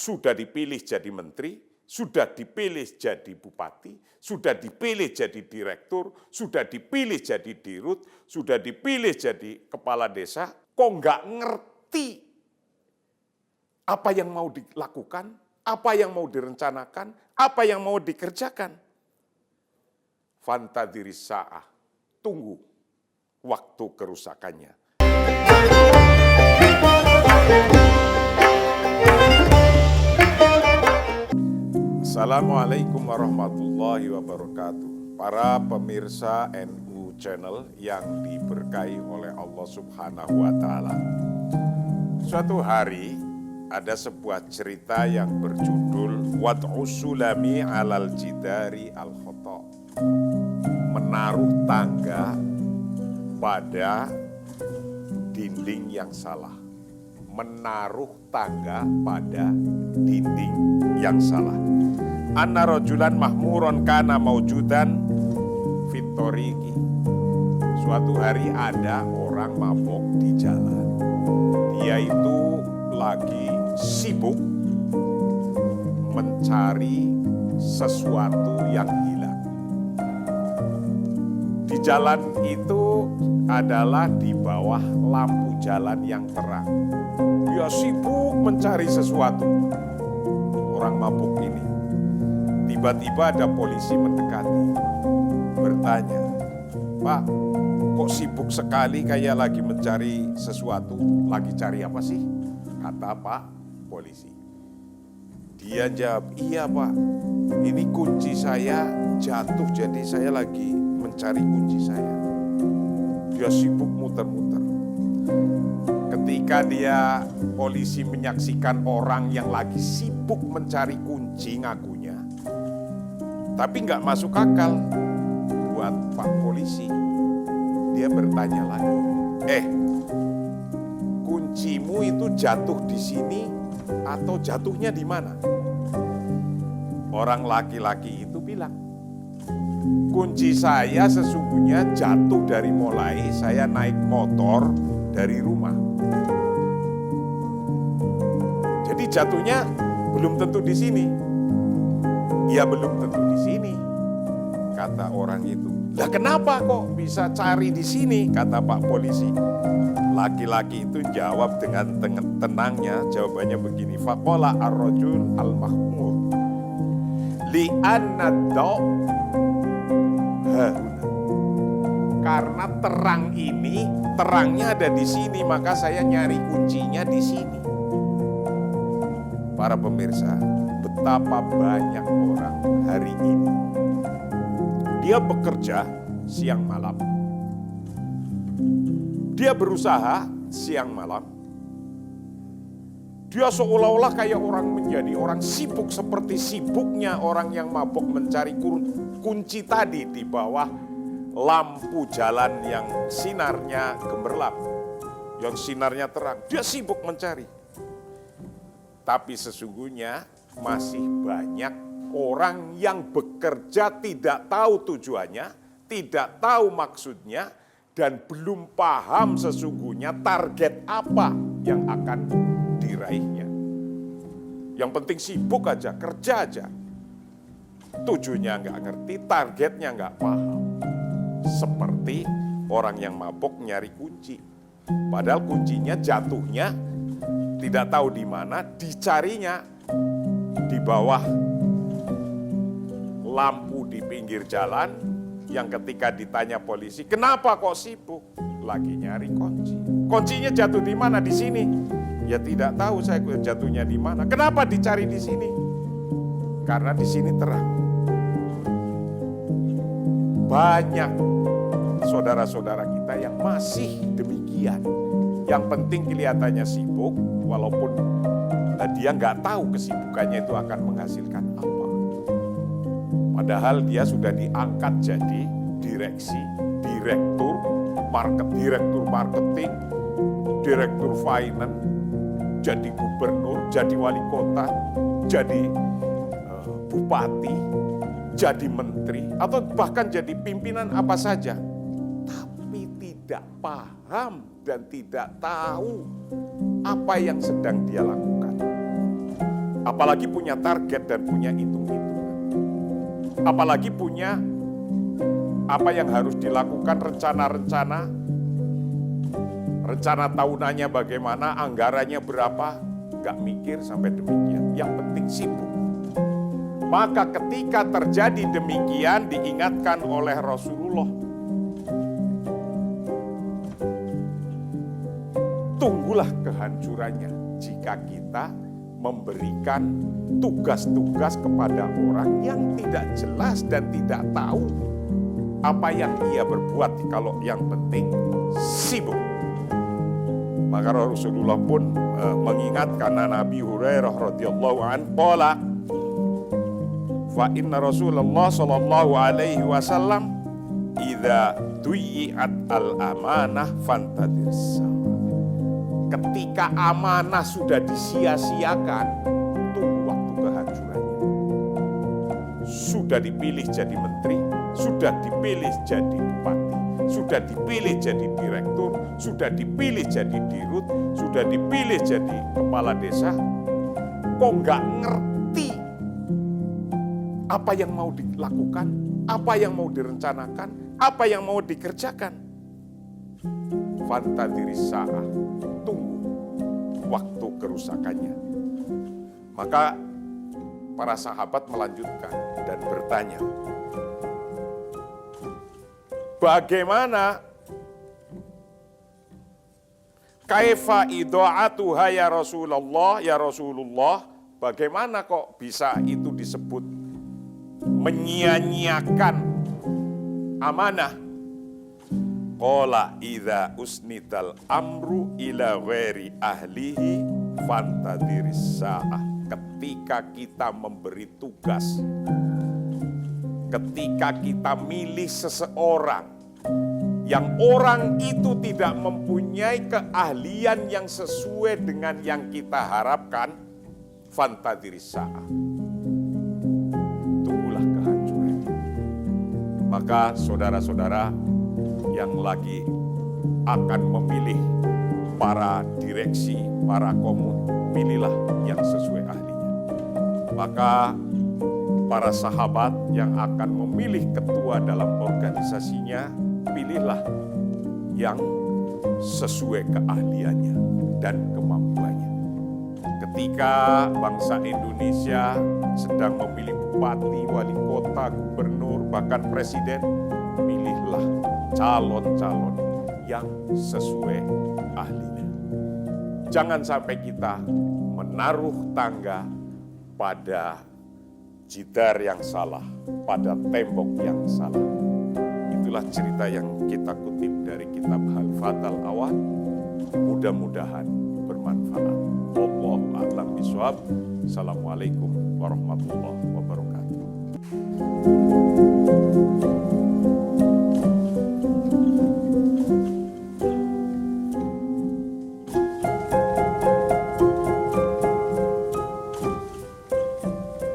sudah dipilih jadi menteri, sudah dipilih jadi bupati, sudah dipilih jadi direktur, sudah dipilih jadi dirut, sudah dipilih jadi kepala desa, kok nggak ngerti apa yang mau dilakukan, apa yang mau direncanakan, apa yang mau dikerjakan. Fantadhiri sa'ah, tunggu waktu kerusakannya. Assalamualaikum warahmatullahi wabarakatuh. Para pemirsa NU Channel yang diberkahi oleh Allah Subhanahu wa Ta'ala. Suatu hari ada sebuah cerita yang berjudul Wad'u sulami alal jidari al-khata. Menaruh tangga pada dinding yang salah. Menaruh tangga pada dinding yang salah. Anna rajulan mahmuron kana maujudan fit thoriqi. Suatu hari ada orang mabok di jalan. Dia itu lagi sibuk mencari sesuatu yang hilang. Di jalan itu adalah di bawah lampu jalan yang terang. Dia sibuk mencari sesuatu. Orang mabuk ini. Tiba-tiba ada polisi mendekati, bertanya, "Pak, kok sibuk sekali kayak lagi mencari sesuatu? Lagi cari apa sih?" Kata Pak polisi. Dia jawab, "Iya Pak, ini kunci saya jatuh, jadi saya lagi mencari kunci saya." Dia sibuk muter-muter. Ketika dia polisi menyaksikan orang yang lagi sibuk mencari kunci ngakunya, tapi nggak masuk akal buat Pak polisi. Dia bertanya lagi, kuncimu itu jatuh di sini atau jatuhnya di mana? Orang laki-laki itu bilang, kunci saya sesungguhnya jatuh dari mulai saya naik motor dari rumah. Jadi jatuhnya belum tentu di sini. Ya belum tentu di sini, kata orang itu. Lah kenapa kok bisa cari di sini, kata Pak polisi. Laki-laki itu jawab dengan tenangnya, jawabannya begini. Faqala ar-rajul al-mahmur li'anna daw hahuna. Karena terang ini, terangnya ada di sini, maka saya nyari kuncinya di sini. Para pemirsa, betapa banyak orang hari ini. Dia bekerja siang malam. Dia berusaha siang malam. Dia seolah-olah kayak orang menjadi orang sibuk seperti sibuknya orang yang mabuk mencari kunci tadi di bawah lampu jalan yang sinarnya gemerlap, yang sinarnya terang. Dia sibuk mencari. Tapi sesungguhnya masih banyak orang yang bekerja tidak tahu tujuannya, tidak tahu maksudnya, dan belum paham sesungguhnya target apa yang akan diraihnya. Yang penting sibuk aja, kerja aja. Tujuannya nggak ngerti, targetnya nggak paham. Seperti orang yang mabok nyari kunci. Padahal kuncinya jatuhnya tidak tahu di mana, dicarinya di bawah lampu di pinggir jalan, yang ketika ditanya polisi, "Kenapa kok sibuk?" Lagi nyari kunci. Kuncinya jatuh di mana? Di sini. Ya tidak tahu saya jatuhnya di mana. Kenapa dicari di sini? Karena di sini terang. Banyak saudara-saudara kita yang masih demikian. Yang penting kelihatannya sibuk, walaupun dia nggak tahu kesibukannya itu akan menghasilkan apa. Padahal dia sudah diangkat jadi direksi, direktur marketing, direktur finance, jadi gubernur, jadi wali kota, jadi bupati, jadi menteri, atau bahkan jadi pimpinan apa saja. Tapi tidak paham dan tidak tahu apa yang sedang dia lakukan. Apalagi punya target dan punya hitung-hitungan. Apalagi punya apa yang harus dilakukan, rencana tahunannya bagaimana, anggarannya berapa, nggak mikir sampai demikian. Yang penting sibuk. Maka ketika terjadi demikian diingatkan oleh Rasulullah, tunggulah kehancurannya jika kita memberikan tugas-tugas kepada orang yang tidak jelas dan tidak tahu apa yang ia berbuat, kalau yang penting sibuk. Maka Rasulullah pun mengingatkan Nabi Hurairah radhiyallahu anhu, qala fa inna Rasulullah sallallahu alaihi wasallam idza duyi'at al-amanah fantadir sa'a. Ketika amanah sudah disia-siakan, tunggu waktu kehancurannya. Sudah dipilih jadi menteri, sudah dipilih jadi bupati, sudah dipilih jadi direktur, sudah dipilih jadi dirut, sudah dipilih jadi kepala desa, kok nggak ngerti apa yang mau dilakukan, apa yang mau direncanakan, apa yang mau dikerjakan. Fantadiri sa'ah, tunggu waktu kerusakannya. Maka para sahabat melanjutkan dan bertanya, bagaimana kaifa ido'atuha ya Rasulullah, bagaimana kok bisa itu disebut menyia-nyiakan amanah? Qala idza usnidal amru ila ghairi ahlihi fantadiris sa'ah. Ketika kita memberi tugas, ketika kita milih seseorang yang orang itu tidak mempunyai keahlian yang sesuai dengan yang kita harapkan, fantadiris sa'ah, tunggulah kehancuran. Maka saudara-saudara yang lagi akan memilih para direksi, para komun, pilihlah yang sesuai ahlinya. Maka para sahabat yang akan memilih ketua dalam organisasinya, pilihlah yang sesuai keahliannya dan kemampuannya. Ketika bangsa Indonesia sedang memilih bupati, wali kota, gubernur, bahkan presiden, pilihlah calon-calon yang sesuai ahlinya. Jangan sampai kita menaruh tangga pada jidar yang salah, pada tembok yang salah. Itulah cerita yang kita kutip dari kitab Al-Fatal Awad. Mudah-mudahan bermanfaat. Wallahu a'lam bishawab. Assalamualaikum warahmatullahi wabarakatuh.